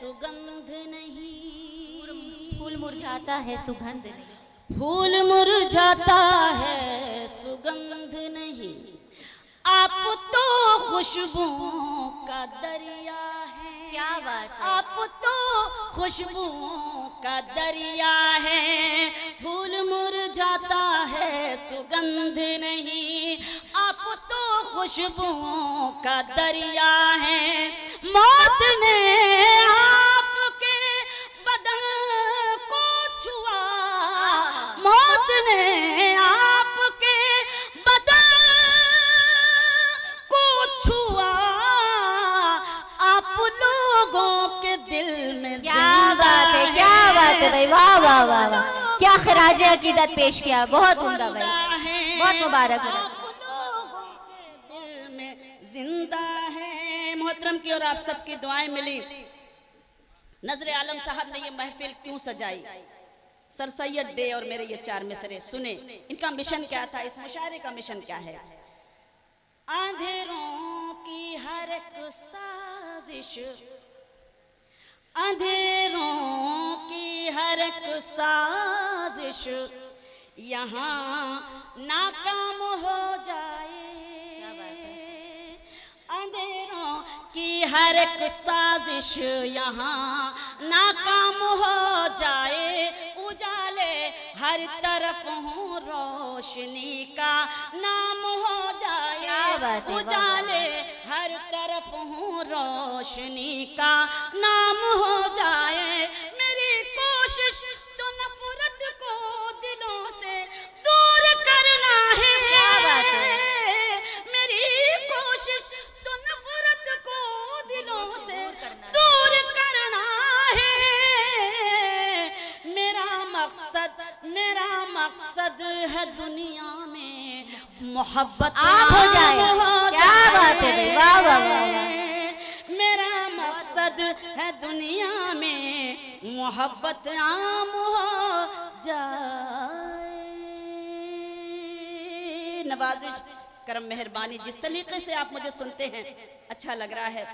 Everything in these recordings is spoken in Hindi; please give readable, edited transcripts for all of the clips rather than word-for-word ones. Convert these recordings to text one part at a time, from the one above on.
सुगंध नहीं। फूल मुरझाता है सुगंध नहीं। फूल मुरझाता है सुगंध नहीं। आप तो खुशबुओं का दरिया है। क्या बात है। आप तो खुशबुओं का दरिया है। फूल मुरझाता है सुगंध नहीं। आप तो खुशबुओं का दरिया है। मौत ने आपके बदन को छुआ। मौत ने आपके बदन को छुआ। आप लोगों के दिल में क्या बात है, क्या बात है भाई, वाह वाह वाह वाह, क्या खराज अकीदत पेश किया, बहुत उम्दा भाई, बहुत मुबारक हो। दिल में जिंदा है। मोहतरम की और आप सबकी दुआएं मिली। नजर आलम साहब ने ये महफिल क्यों सजाई, सर सैयद डे और मेरे ये 4 मिसरे सुने। इनका मिशन क्या था, इस मुशायरे का मिशन क्या है। अंधेरों की हर एक साजिश, अंधेरों की हर एक साजिश यहाँ नाकाम हो जाए। अंधेरों की हर एक साजिश यहाँ नाकाम हो जाए। उजाले हर तरफ हूँ रोशनी का नाम हो जाए। उजाले हर तरफ हूँ रोशनी का नाम हो जाए। मेरी कोशिश तो नफरत को दिलों से दूर करना है। मेरी कोशिश तो नफरत को दिलों से दूर करना है। मेरा मकसद है दुनिया में मोहब्बत आप हो जाए। क्या बात है भाई, वाह वाह वाह। मेरा मकसद है दुनिया में मोहब्बत आम हो जाए। नवाजिश करम मेहरबानी, जिस सलीके से आप मुझे सुनते हैं अच्छा लग रहा है।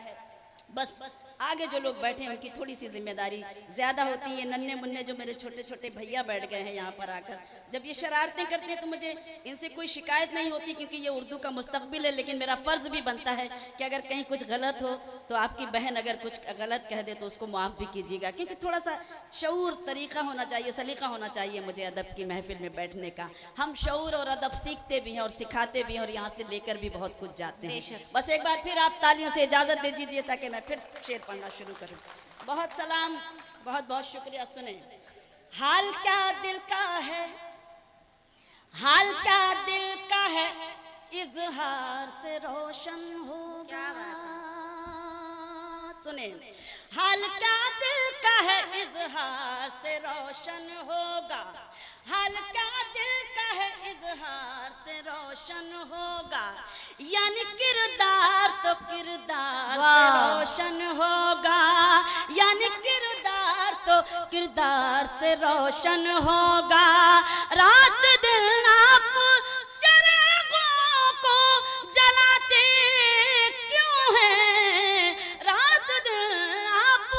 बस आगे जो लोग बैठे हैं उनकी थोड़ी सी जिम्मेदारी ज़्यादा होती है। नन्हे मुन्ने जो मेरे छोटे छोटे भैया बैठ गए हैं यहाँ पर आकर, जब ये शरारतें करते हैं तो मुझे इनसे कोई शिकायत नहीं होती, क्योंकि ये उर्दू का मुस्तकबिल है। लेकिन मेरा फ़र्ज़ भी बनता है कि अगर कहीं कुछ गलत हो तो आपकी बहन अगर कुछ गलत कह दे तो उसको माफ़ भी कीजिएगा, क्योंकि थोड़ा सा शऊर तरीक़ा होना चाहिए, सलीक़ा होना चाहिए मुझे अदब की महफिल में बैठने का। हम शऊर और अदब सीखते भी हैं और सिखाते भी हैं और यहाँ से लेकर भी बहुत कुछ जाते हैं। बस एक बार फिर आप तालियों से इजाज़त दे दीजिए ताकि मैं फिर शेर पढ़ना शुरू करूं। बहुत सलाम, बहुत बहुत शुक्रिया। सुने, हाल क्या दिल का है, हाल क्या दिल का है, इजहार से रोशन होगा। सुने, हाल क्या दिल का है, इजहार से रोशन होगा। हाल क्या दिल का है, इजहार से रोशन होगा। यानी किरदार तो किरदार से रोशन होगा। यानी किरदार तो किरदार से रोशन होगा। रात दिन आप चिरागों को जलाते क्यों हैं। रात दिन आप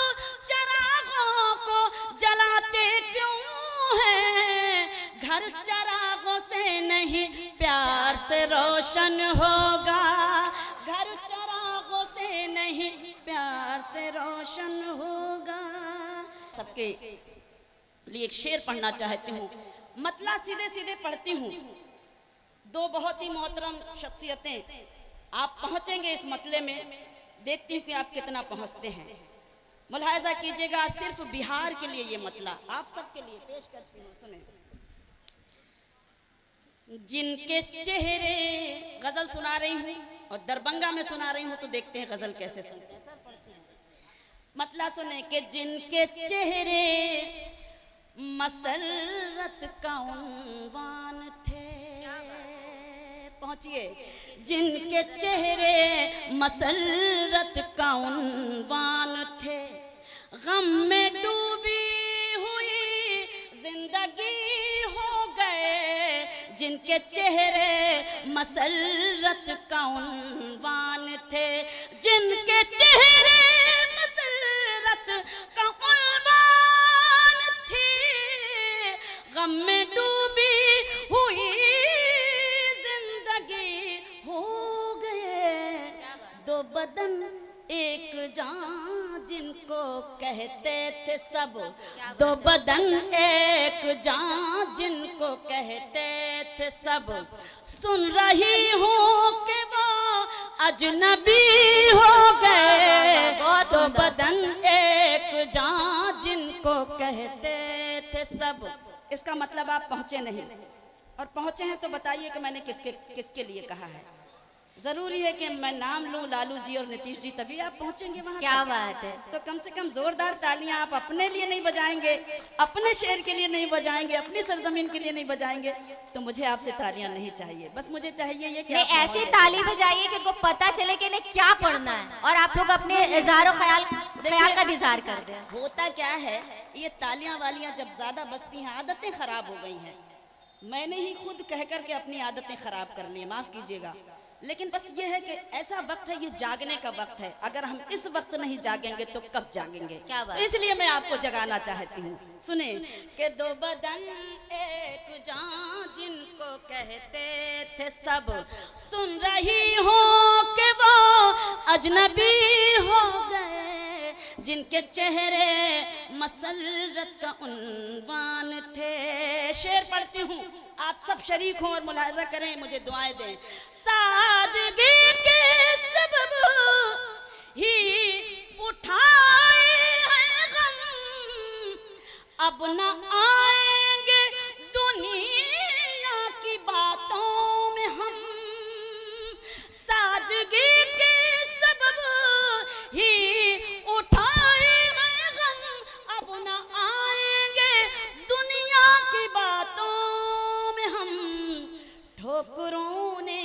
चिरागों को जलाते क्यों हैं। घर चिरागों से नहीं प्यार से रोशन होगा। घर चिरागों से नहीं प्यार से रोशन होगा। सबके लिए एक शेर पढ़ना चाहती हूँ। मतला सीधे सीधे पढ़ती हूँ। 2 बहुत ही मोहतरम शख्सियतें आप पहुँचेंगे इस मतले में, देखती हूँ कि आप कितना पहुँचते हैं। मुलाहिजा कीजिएगा, सिर्फ बिहार के लिए ये मतला आप सबके लिए पेश करती हूँ। सुने, जिनके चेहरे, गजल सुना रही हूँ और दरभंगा में सुना रही हूँ, तो देखते हैं गजल कैसे सुनते हैं। मतला सुने कि जिनके चेहरे मसरत का उन्वान थे। पहुंचिए, जिनके चेहरे मसरत का उन्वान थे। गम में डूबी हुई जिंदगी हो गए। जिनके चेहरे मसरत का उन्वान थे। जिनके चेहरे मसरत बदन एक जान जिनको कहते थे सब, दो बदन एक जान जिनको कहते थे सब, सुन रही हूँ कि वो अजनबी हो गए। दो बदन एक जान जिनको कहते थे सब। इसका मतलब आप पहुँचे नहीं, और पहुँचे हैं तो बताइए कि मैंने किसके लिए कहा है। जरूरी है कि मैं नाम लूं लालू जी और नीतीश जी, तभी आप पहुंचेंगे वहां। क्या बात है। तो कम से कम जोरदार तालियां आप अपने लिए नहीं बजाएंगे, अपने शहर के लिए नहीं बजाएंगे, अपनी सरजमीन के लिए नहीं बजाएंगे, तो मुझे आपसे तालियां नहीं चाहिए। बस मुझे चाहिए ये कि नहीं, ऐसी ताली बजाइए कि उनको पता चले कि इन्हें क्या पढ़ना है, और आप लोग अपने इज़हार ख्याल का भी इज़हार कर दें। होता क्या है, ये तालियां वालियां जब ज्यादा बजती हैं, आदतें खराब हो गई हैं। मैंने ही खुद कह करके अपनी आदतें खराब कर ली, माफ कीजिएगा। लेकिन बस ये है कि ऐसा वक्त है, ये जागने का वक्त है। अगर हम इस वक्त नहीं जागेंगे तो कब जागेंगे? तो इसलिए मैं आपको जगाना चाहती हूँ। सुने कि दो बदन एक जान जिनको कहते थे सब, सुन रही हो कि वो अजनबी हो गए, जिनके चेहरे मसरत का उन्वान थे। शेर पढ़ती हूँ, आप सब शरीक हों और मुलाहिजा करें, मुझे दुआएं दें। सादगी के सबब ही उठाए हैं गम, अब न आएंगे दुनिया की बातों में हम। सादगी के सबब ही उठाए हैं गम, अब न आएंगे दुनिया की बातों। ठोकरों ने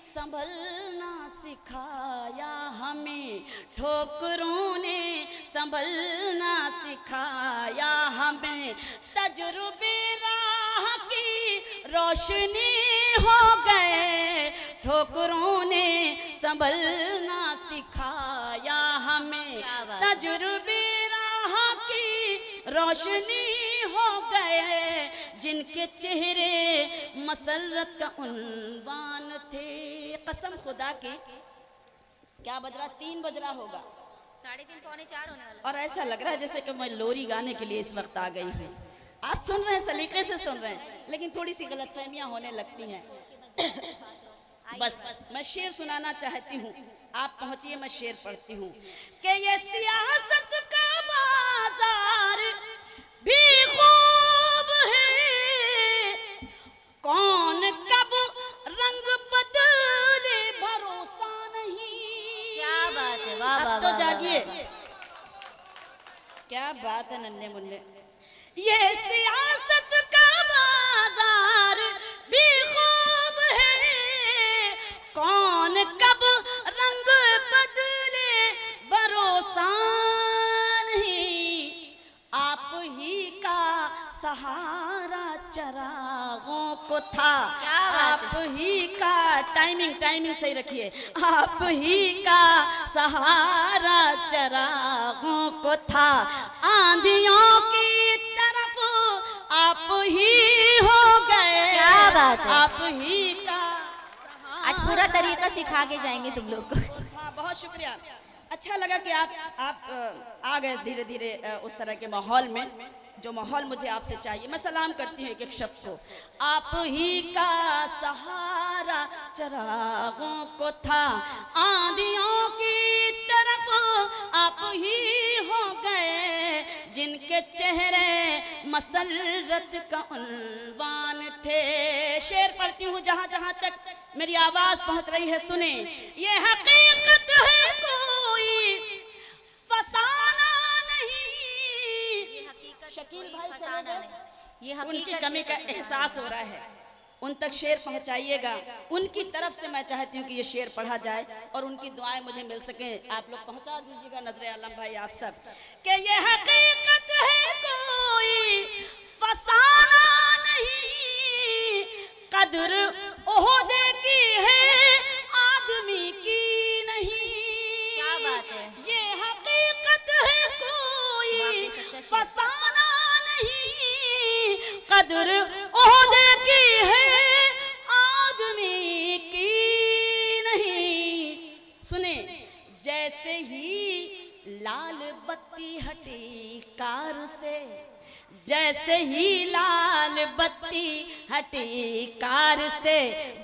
संभलना सिखाया हमें, ठोकरों ने संभलना सिखाया हमें। तजुर्बे राह की रोशनी हो गए, ठोकरों ने संभलना सिखाया हमें। तजुर्बे राह की रोशनी हो गए, जिनके चेहरे मसरत का उन्वान थे। कसम खुदा की, क्या बज रहा? 3 बज रहा होगा, 3:30 पौने 4 होने वाला। और ऐसा लग रहा है जैसे कि मैं लोरी गाने के लिए इस वक्त आ गई हूँ। आप सुन रहे हैं, सलीके से सुन रहे हैं, लेकिन थोड़ी सी गलतफहमियां होने लगती हैं। बस मैं शेर सुनाना चाहती हूँ, आप पहुंचिए, मैं शेर पढ़ती हूँ कि ये सियासत का बाजार भी खूब है, कौन कब रंग बदले भरोसा नहीं। क्या बात है, वाह वाह। तो जागिए, क्या बात है नन्हे मुन्ने। ये सियासत का बाजार भी खूब है, कौन कब रंग बदले भरोसा नहीं। आप ही का सहारा चरागों को था, आप ही का, टाइमिंग सही रखिए, आप ही का सहारा चरागों को था। आंधियों की तरफ आप ही हो गए। क्या बात है, आप ही का। आज पूरा तरीका सिखा के जाएंगे तुम लोग को। हाँ, बहुत शुक्रिया। अच्छा लगा कि आप आ गए धीरे धीरे उस तरह के माहौल में, जो माहौल मुझे आपसे चाहिए। मैं सलाम करती हूँ एक शख्स को। आप ही का सहारा चरागों को था, आंधियों की तरफ आप ही हो गए, जिनके चेहरे मसरत का उन्वान थे। शेर पढ़ती हूँ जहाँ जहाँ तक मेरी आवाज पहुँच रही है, सुने। ये हकीकत है, कोई फसाना शकील भाई चले गए, ये उनकी कमी का एहसास हो रहा है, उन तक शेर पहुंचाइएगा। उनकी तरफ से मैं चाहती हूँ कि ये शेर पढ़ा जाए और उनकी दुआएं मुझे मिल सके। आप लोग पहुंचा दीजिएगा नजरे आलम भाई, आप सब, कि ये हकीकत है, कोई फसाना नहीं, कदर ओहदे की है, आदमी की नहीं। क्या बात है, ये हकीकत है, कोई फसाना नहीं, कदर ओहदे की है, आदमी की नहीं। सुने, जैसे ही लाल बत्ती हटी कार से, जैसे ही लाल बत्ती हटी कार से,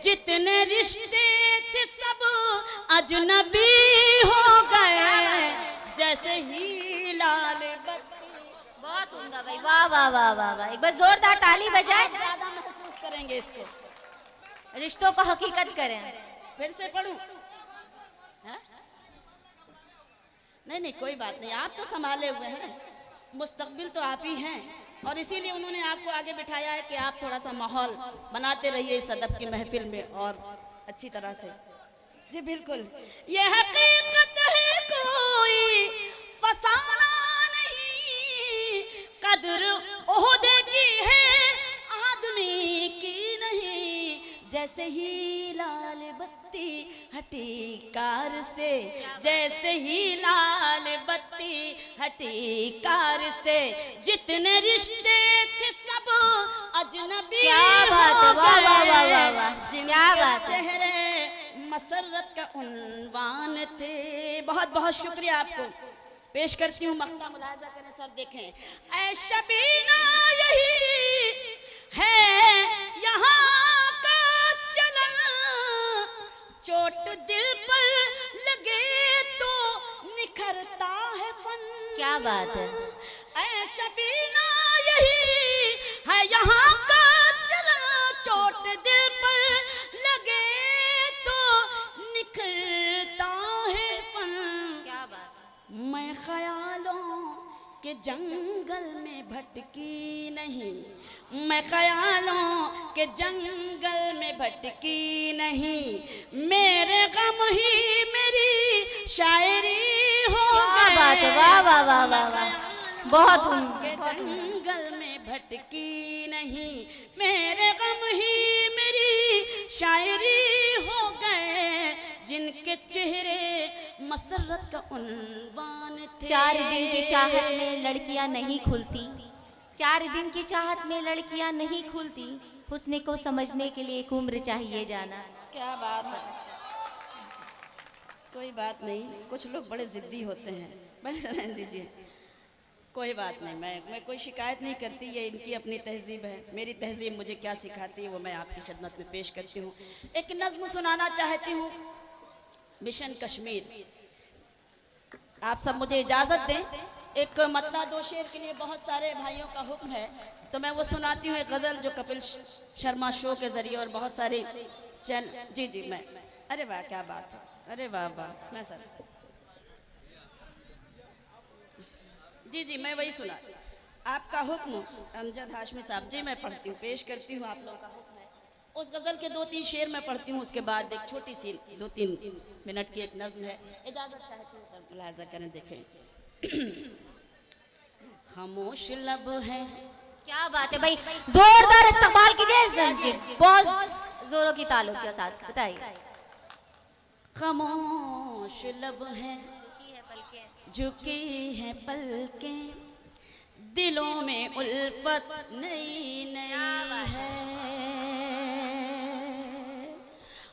जितने रिश्ते थे सब अजनबी हो गए। जैसे ही लाल बत्ती। बहुत उम्दा भाई, वाह वाह वाह वाह वाह, एक बार जोरदार ताली बजाएं। ज्यादा महसूस करेंगे इसको, रिश्तों को हकीकत करें। फिर से पढ़ूं? नहीं नहीं कोई बात नहीं, आप तो संभाले हुए हैं, मुस्तकबिल तो आप ही हैं, और इसीलिए उन्होंने आपको आगे बिठाया है कि आप थोड़ा सा माहौल बनाते रहिए इस अदब की महफिल में और अच्छी तरह से। जी बिल्कुल, ये हकीकत है कोई फसाना नहीं, कद्र ओहदे की है आदमी की नहीं। जैसे ही लाल बत्ती हटी कार से, जैसे ही लाल बत्ती हटी कार से, जितने रिश्ते थे सब अजनबी क्या बात है, वाह वाह वाह वाह वाह, क्या बात है। चेहरे मसरत का उन्वान थे। बहुत बहुत शुक्रिया आपको पेश करती हूँ। मख्ता मुलाजा करें सब, देखें। ऐ शबीना यही है यहाँ का चलन, चोट दिल पर लगे तो निखरता है फन। क्या बात है। ऐ शबीना यही है यहाँ का चलन, चोट दिल पर लगे तो निखरता है फन। क्या बात है। मैं ख्यालों के जंगल में भटकी नहीं, मैं ख्यालों के जंगल में भटकी नहीं, मेरे गम ही मेरी शायरी हो गए। क्या बात है, वाह वाह वाह वाह वाह, बहुत के जंगल में भटकी नहीं, मेरे गम ही मेरी शायरी हो गए। जिनके चेहरे मसरत का उन्वान थे। 4 दिन की चाहत में लड़कियां नहीं खुलती, 4 दिन की चाहत में लड़कियां नहीं खुलती, हुस्न को समझने के लिए एक उम्र चाहिए जाना। क्या बात है, कोई बात नहीं, कुछ लोग बड़े जिद्दी होते हैं, बड़े रहने दीजिए, कोई बात नहीं। मैं कोई शिकायत नहीं करती, ये इनकी अपनी तहजीब है, मेरी तहजीब मुझे क्या सिखाती है वो मैं आपकी खिदमत में पेश करती हूँ। एक नज्म सुनाना चाहती हूँ, मिशन कश्मीर। आप सब मुझे इजाज़त दें। एक मतला 2 शेर के लिए बहुत सारे भाइयों का हुक्म है, तो मैं वो सुनाती हूँ। एक गज़ल जो कपिल शर्मा शो के ज़रिए और बहुत सारे चैनल। जी जी मैं, अरे वाह क्या बात है, अरे वाह वाह, मैं सर जी जी मैं वही सुना। आपका हुक्म अमजद हाशमी साहब। जी मैं पढ़ती हूँ, पेश करती हूँ आप लोगों का हुक्म है। उस गज़ल के 2-3 शेर मैं पढ़ती हूँ, उसके बाद एक छोटी सी 2-3 मिनट की एक नज्म है, इजाज़त चाहती हूँ, तब मुलाज़ा करें। देखें। खामोश लब है। क्या बात है भाई, जोरदार इस्तकबाल कीजिए इस नज्म की, बहुत जोरों की तालों के साथ बताइए। खामोश लब है, झुकी है पलकें, दिलों में उल्फत नई नई है।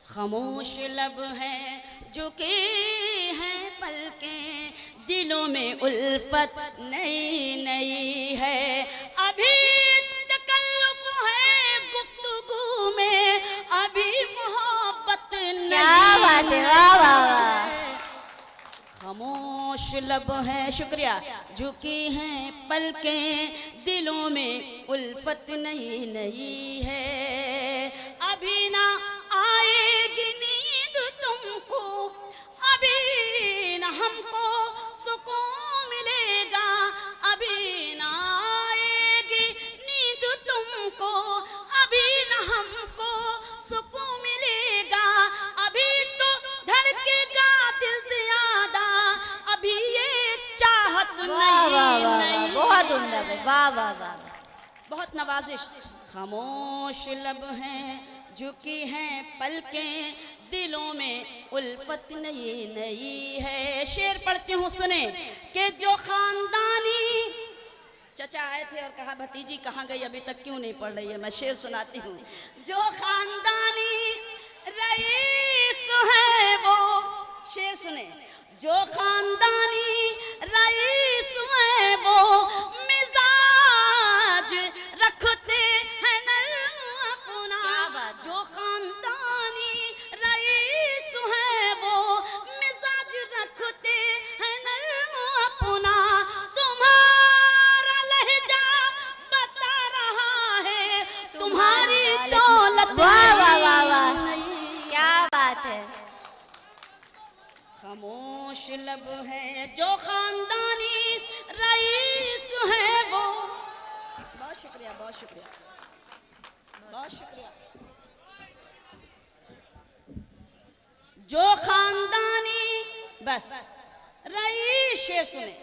खामोश लब है, झुकी है पलकें, दिलों में उल्फत नई नई है। अभी तकल्लुफ है गुफ्तगू में, अभी मोहब्बत नहीं। क्या बात है, वाह वाह वाह। खामोश लब है, शुक्रिया, झुकी हैं पलकें, दिलों में उल्फत नहीं नहीं है। अभी ना आएगी नींद तुमको, अभी ना हमको सुकून मिलेगा, अभी ना आएगी नींद तुमको, अभी ना हमको सुकून मिलेगा, अभी तो धड़केगा दिल ज़्यादा, अभी ये चाहत नहीं। बहुत उम्दा भाई, वाह वाह वाह, बहुत नवाजिश। खामोश लब हैं, झुकी हैं पलकें, दिलों में उल्फत नई नई है। शेर पढ़ती हूँ सुने कि जो खानदानी चचा आए थे और कहा भतीजी कहाँ गई, अभी तक क्यों नहीं पढ़ रही है। मैं शेर सुनाती हूँ। जो खानदानी रईस है वो, शेर सुने, जो खानदानी रईस है वो मिजाज रखते हैं नर्म अपना। क्या बात है। जो खानदानी रईस है वो मिजाज रखते हैं नर्म अपना। तुम्हारा लहजा बता रहा है तुम्हारी दौलत वाह वाह वाह वाह, नहीं। क्या बात है। खामोश लब है जो खानदानी रईस है वो। बहुत शुक्रिया, बहुत शुक्रिया, बहुत शुक्रिया। जो खानदानी बस रईस सुने,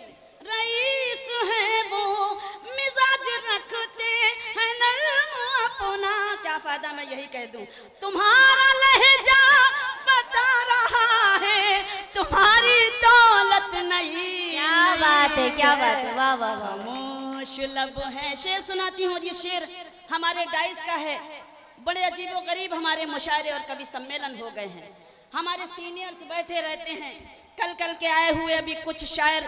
रईस है वो मिजाज रखते हैं नर्म अपना। क्या फायदा मैं यही कह दूं, तुम्हारा लहजा बता रहा है तुम्हारी दौलत नहीं। क्या बात है, क्या बात है, वाह वाह वाह। खामोश लब है। शेर सुनाती हूँ, ये शेर हमारे डाइस का है। बड़े अजीबो गरीब हमारे मुशायरे और कवि सम्मेलन हो गए हैं। हमारे सीनियर्स बैठे रहते हैं, कल कल के आए हुए अभी कुछ शायर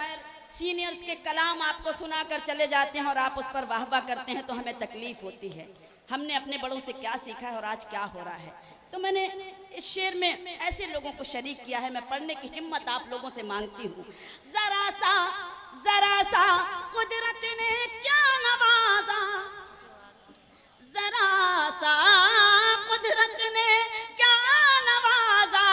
सीनियर्स के कलाम आपको सुनाकर चले जाते हैं और आप उस पर वाह वाह करते हैं तो हमें तकलीफ होती है। हमने अपने बड़ों से क्या सीखा है और आज क्या हो रहा है। तो मैंने इस शेर में ऐसे लोगों को शरीक किया है, मैं पढ़ने की हिम्मत आप लोगों से मांगती हूँ। जरा सा कुदरत ने क्या नवाजा, जरा सा कुदरत ने क्या नवाजा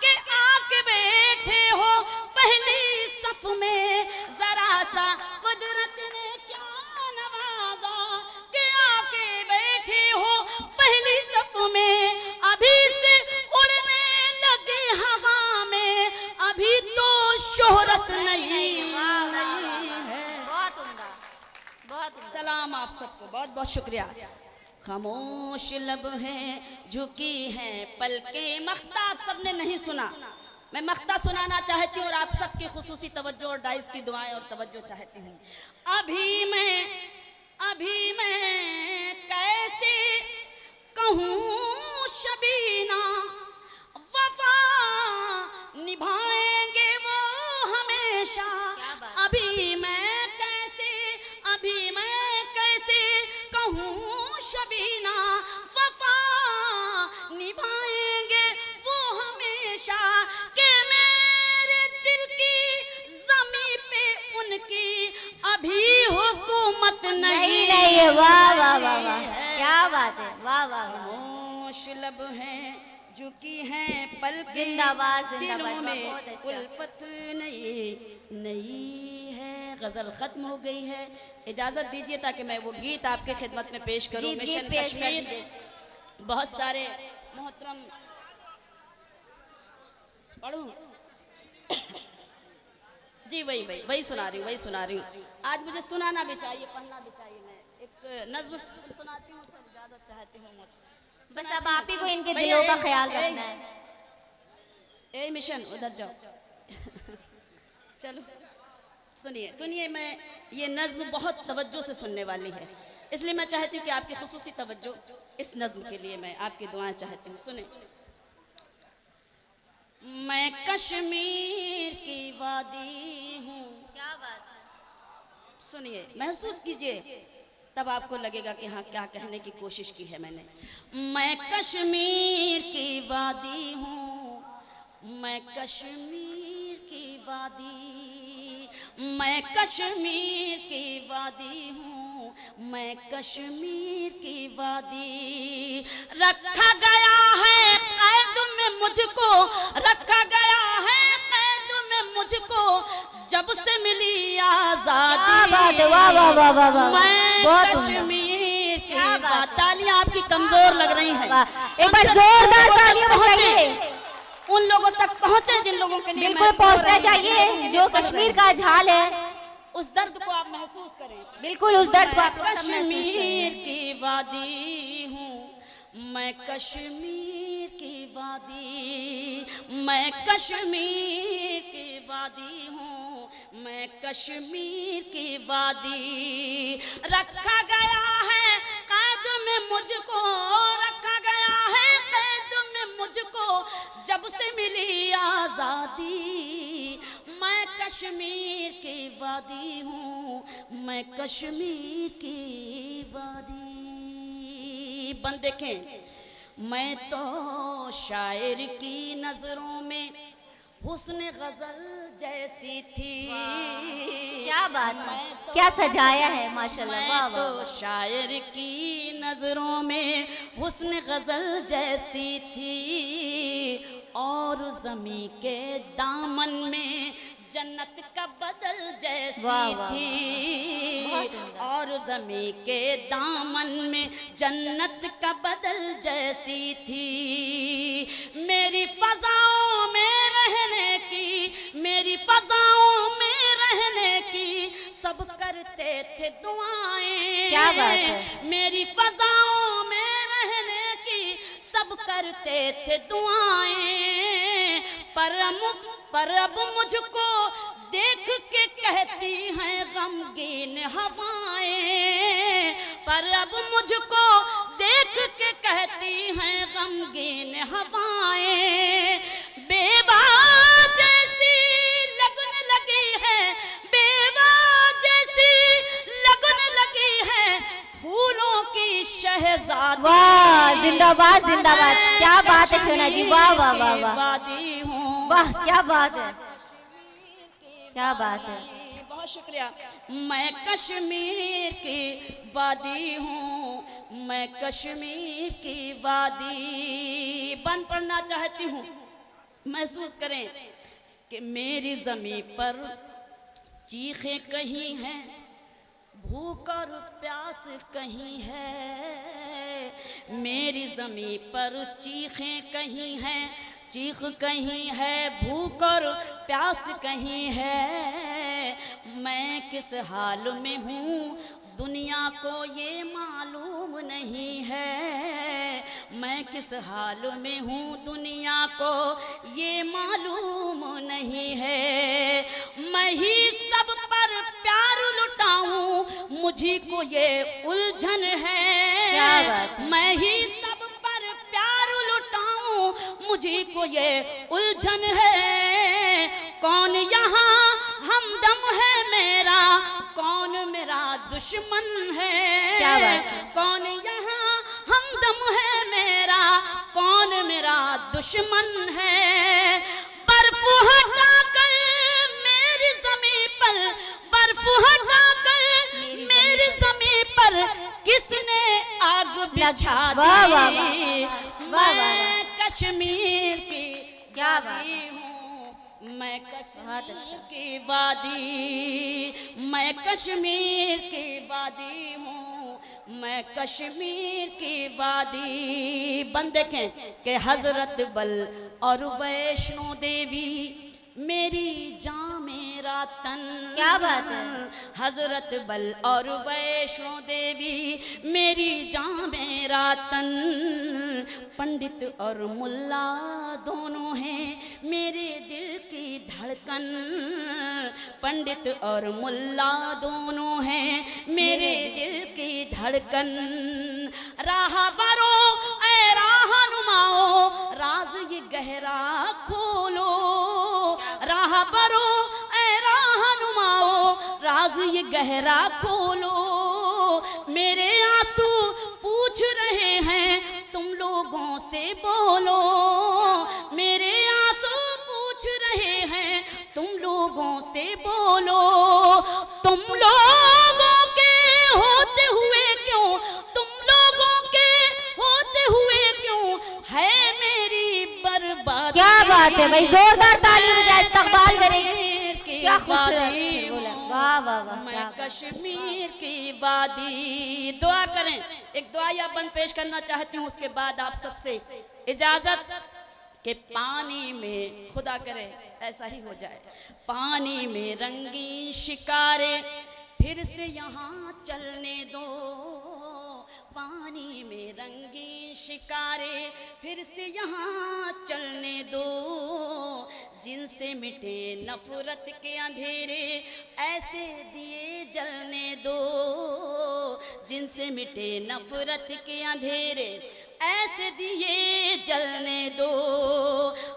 कि आके बैठे हो पहली सफ में। जरा सा कुदरत ने क्या नवाजा कि आके बैठे हो पहली सफ में। अभी से उड़ने लगे हवा में, अभी तो शोहरत नहीं है। बहुत उम्दा, बहुत उम्दा। सलाम आप सबको, बहुत बहुत शुक्रिया। खामोश लब है झुकी है पलके मख्ता। आप सबने नहीं सुना, मैं मख्ता सुनाना चाहती हूँ और आप सबकी खुसूसी तवज्जो और डाइस की दुआएं और तवज्जो चाहती हूँ। अभी मैं कैसे कहूँ शबीना, वफा निभाएंगे वो हमेशा। अभी मैं कैसे कहूँ शबीना, वफा निभाएंगे वो हमेशा। कि मेरे दिल की ज़मीं पे उनकी अभी हुकूमत नहीं नहीं, वाह वाह वाह वाह, क्या बात है, वाह वाह वाह। खामोश लब है झुकी है पलके, जिंदाबाद, जिंदाबाद, दिलों में बहुत अच्छा। उल्फत नहीं है। गजल खत्म हो गई है, इजाजत दीजिए ताकि मैं वो गीत आपके खिदमत में पेश करूं। गीत मिशन पेश कर कश्मीर दीजिए। बहुत सारे मोहतरम पढ़ूं जी, वही सुना रही हूँ। आज मुझे सुनाना भी चाहिए, पढ़ना भी चाहिए। मैं एक नज्म सुनाती हूँ, सब इजाजत चाहती हूँ। बस अब आप ही को इनके दिलों का ख्याल रखना है। ए मिशन उधर जाओ। चलो सुनिए, मैं ये नज्म बहुत तवज्जो से सुनने वाली है, इसलिए मैं चाहती हूँ कि आपकी खुसूसी तवज्जो इस नज्म के लिए मैं आपकी दुआएं चाहती हूँ। सुने। मैं कश्मीर की वादी हूँ। क्या बात है। सुनिए, महसूस कीजिए, तब आपको लगेगा कि हाँ क्या कहने की कोशिश की है मैंने। मैं कश्मीर की वादी हूँ, मैं कश्मीर की वादी, मैं कश्मीर की वादी हूँ, मैं कश्मीर की वादी। रखा गया है कैद में मुझको, रखा गया है कैद में मुझको, जब से मिली आजादी। क्या बात है, वाह वाह वाह वाह वाह, मैं बहुत कश्मीर की बात। तालियां आपकी कमजोर लग रही हैं। एक बार जोरदार तालियां पहुंचे, बजाइए। उन लोगों तक पहुंचे जिन लोगों के लिए बिल्कुल मैं पहुंचना चाहिए, जो कश्मीर का झाल है, उस दर्द को आप महसूस करें। बिल्कुल उस दर्द को आप लोग सब महसूस कश्मीर करें। की वादी हूँ, मैं कश्मीर की वादी, मैं कश्मीर की वादी हूँ, मैं कश्मीर की वादी। रखा गया है कैद में मुझको, रखा गया है कैद में मुझको, जब से मिली आजादी। कश्मीर की वादी हूँ, मैं कश्मीर की वादी। बन देखें, मैं तो शायर की नजरों में हुस्न गजल जैसी थी। क्या बात है, क्या सजाया है माशाल्लाह, वाह मैं वाह तो वाह। शायर की नजरों में हुस्न गजल जैसी थी, और जमी के दामन में जन्नत का बदल जैसी वाह, वाह, थी। बहुत उम्दा। और जमी के दामन में जन्नत का बदल जैसी थी। मेरी फजाओं में रहने की, मेरी फजाओं में रहने की सब करते थे दुआएं। क्या बात है। मेरी फजाओं में रहने की सब करते थे दुआएं, पर अब मुझको देख के कहती हैं गमगीन हवाएं। पर अब मुझको देख के कहती हैं गमगीन हवाएं। बेवा जैसी लगन लगी है, बेवा जैसी लगन लगी है फूलों की शहजादी। वाह, जिंदाबाद जिंदाबाद, क्या बात है शोना जी, वाह वाह वाह वाह वादी हूँ, वाह, क्या बात है, क्या बात है। बहुत शुक्रिया। मैं कश्मीर की वादी हूँ, मैं कश्मीर की वादी। बन पढ़ना चाहती हूँ, महसूस करें कि मेरी ज़मीं पर चीखें कहीं हैं, भूख और प्यास कहीं है। मेरी ज़मीं पर चीखें कहीं हैं, चीख कहीं है, भूख और प्यास कहीं है। मैं किस हाल में हूँ दुनिया को ये मालूम नहीं है। मैं किस हाल में हूँ दुनिया को ये मालूम नहीं है। मैं ही सब पर प्यार लुटाऊं, मुझी को ये उलझन है। क्या बात है। मैं ही सब पर प्यार लुटाऊं, मुझी को ये उलझन है। कौन यहाँ हमदम है मेरा, कौन मेरा दुश्मन है। क्या बात है। कौन यहाँ हमदम है मेरा, कौन मेरा दुश्मन है। बर्फ हटा कर मेरी ज़मीं पर, बर्फ हटा कर मेरी ज़मीं पर किसने आग बिछा दी। वाह वाह वाह, वाह वाह मैं कश्मीर की क्या बात वादी है। हूँ, मैं बहुत कश्मीर अच्छा। की वादी, मैं कश्मीर की वादी हूँ, मैं कश्मीर की वादी। बन देखें कि हजरत बल और वैष्णो देवी मेरी जान मेरा तन। क्या बात है। हजरत बल और वैष्णो देवी मेरी जान मेरा तन। पंडित और मुल्ला दोनों हैं मेरे दिल की धड़कन। पंडित और मुल्ला दोनों हैं मेरे दिल की धड़कन। राहबरो ऐ राहनुमाओ, राज ये गहरा खोलो। राहबरो ऐ राहनुमाओ, राज ये गहरा खोलो। मेरे आंसू पूछ रहे हैं तुम लोगों से बोलो। मेरे आंसू पूछ रहे हैं तुम लोगों से बोलो। तुम लोगों के होते हुए क्यों, तुम लोगों के होते हुए क्यों है मेरी बर्बादी। क्या बात है भाई, जोरदार ताली बजाए, इस्तकबाल करेंगे। क्या खूबसूरत बोला, वाह वाह वाह। मैं क्या बात। कश्मीर की वादी। दुआ करें, एक दुआ या बंद पेश करना चाहती हूँ, उसके बाद आप सबसे इजाजत के पानी में, खुदा करे ऐसा ही हो जाए, पानी में रंगी शिकारे फिर से यहाँ चलने दो। पानी में रंगी शिकारे फिर से यहाँ चलने दो। जिनसे मिटे नफरत के अंधेरे ऐसे दिए जलने दो। जिनसे मिटे नफरत के अंधेरे ऐसे दिए जलने दो।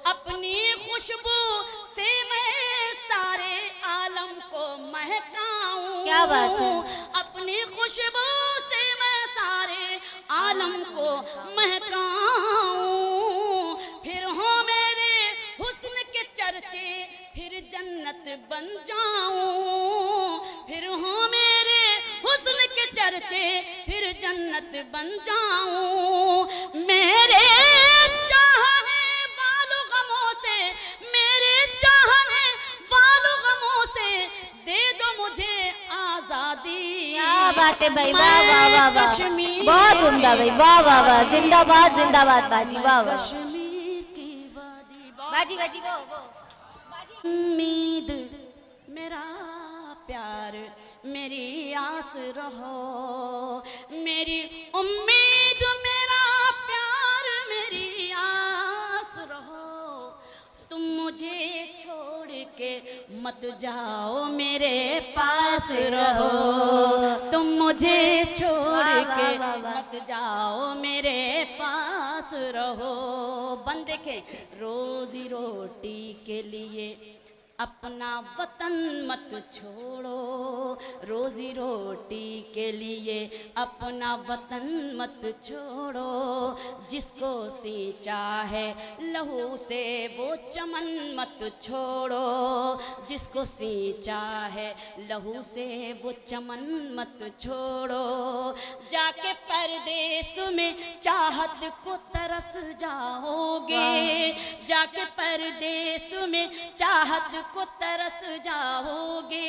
अपनी खुशबू से मैं सारे महकाऊं। क्या बात है। अपनी खुशबू से मैं सारे आलम को महकाऊं। फिर हो मेरे हुस्न के चर्चे, फिर जन्नत बन जाऊं। फिर हो मेरे हुस्न के चर्चे, फिर जन्नत बन जाऊं। मेरे चाहने वालों गमों से, मेरे चाहने वालों गमों से दे दो मुझे आजादी। क्या बात है भाई, वाह वाह वाह वाह, कश्मीर बहुत उम्दा भाई, वाह वाह वाह, जिंदाबाद जिंदाबाद बाजी, वाह वाह कश्मीर की वादी। बाजी बाजी, वो उम्मीद मेरा प्यार मेरी आस रहो। मेरी उम्मीद मेरा प्यार मेरी आस रहो। तुम मुझे छोड़ के मत जाओ, मेरे पास रहो। तुम मुझे छोड़ के मत जाओ, मेरे पास रहो। बन देखे रोजी रोटी के लिए अपना वतन मत छोड़ो। रोजी रोटी के लिए अपना वतन मत छोड़ो। जिसको सींचा है लहू से वो चमन मत छोड़ो। जिसको सींचा है लहू से वो चमन मत छोड़ो। जाके परदेस में चाहत को तरस जाओगे। जाके परदेस में चाहत को तरस जाओगे।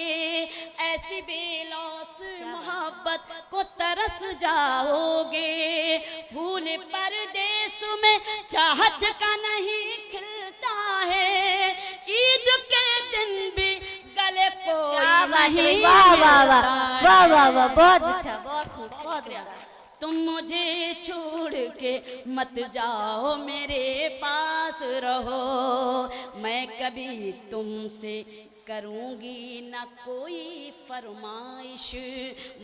ऐसी बेलौस मोहब्बत को तरस जाओगे। फूल परदेस में चाहत का नहीं खिलता है। ईद के दिन भी गले को नहीं वाह वाह वाह मिलता वाह वाह है। वाह, बहुत अच्छा, बहुत खूब, बहुत उम्दा। तुम मुझे छोड़ के मत जाओ, मेरे पास रहो। मैं कभी तुमसे करूँगी न कोई फरमाइश।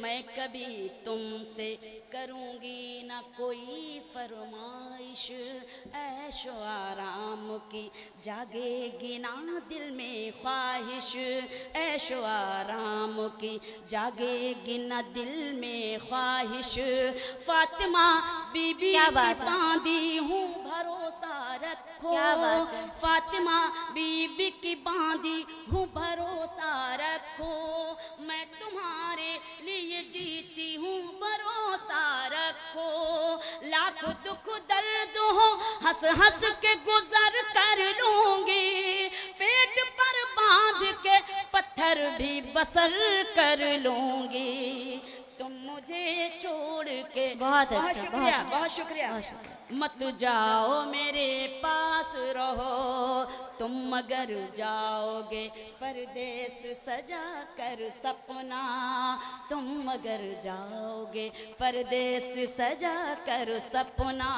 मैं कभी तुमसे करूँगी न कोई फरमाइश। ऐशो आराम की जागेगी ना दिल में ख्वाहिश। ऐशो आराम की जागेगी ना दिल में ख्वाहिश। फातिमा बीबी क्या की बात है। बांधी हूँ भरोसा रखो। क्या बात है। फातिमा बीबी की बांधी हूँ भरोसा रखो। मैं तुम्हारे लिए जीती हूँ भरोसा रखो। लाख दुख दर्द हो हंस हंस के गुजर कर लूंगी। पेट पर बांध के पत्थर भी बसर कर लूंगी। तुम मुझे छोड़ के बहुत अच्छा, शुक्रिया, बहुत बहुत शुक्रिया। बहुत शुक्रिया। मत जाओ, मेरे पास रहो। तुम मगर जाओगे परदेस सजा कर सपना। तुम मगर जाओगे परदेस सजा कर सपना।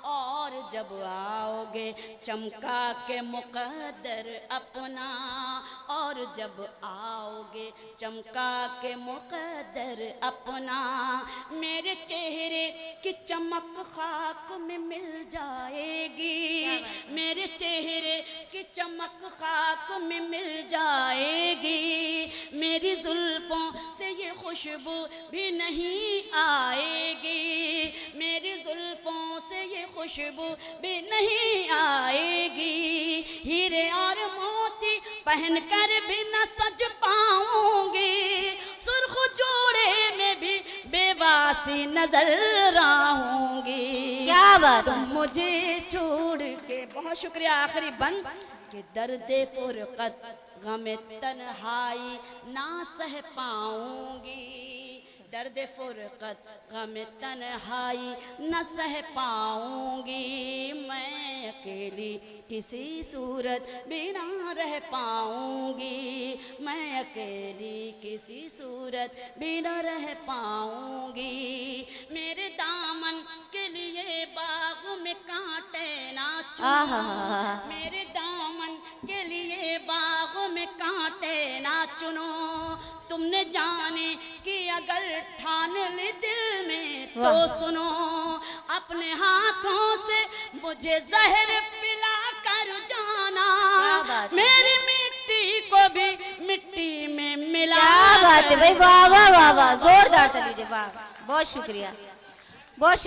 और जब आओगे चमका के मुकद्दर अपना। और जब आओगे चमका के मुकद्दर अपना। मेरे चेहरे की चमक खाक में मिल जाएगी। मेरे चेहरे की चमक खाक में मिल जाएगी। मेरी जुल्फों से ये खुशबू भी नहीं आएगी। मेरी जुल्फों से ये खुशबू भी नहीं आएगी। हीरे और मोती पहन कर भी न सज पाऊंगी। सुर्ख जोड़े में भी बेवासी नजर आऊंगी। क्या बात है। मुझे छोड़ के बहुत शुक्रिया। आखिरी बंद के दर्दे फुरकत गमे तन्हाई ना सह पाऊंगी। दर्द फुरकत गमे तन्हाई न सह पाऊंगी। मैं अकेली किसी सूरत बिना रह पाऊंगी। मैं अकेली किसी सूरत बिना रह पाऊंगी। मेरे दामन के लिए बाग में कांटे ना चुनो। मेरे दामन के लिए बाग में कांटे ना चुनो। तुमने जाने कि अगर ठान ले दिल में तो सुनो। अपने हाथों से मुझे जहर पिला कर जाना। मेरी मिट्टी को भी मिट्टी में मिला बात है भाई, वाह वाह वाह वाह, जोरदार ताली दीजिए, वाह, बहुत शुक्रिया, बहुत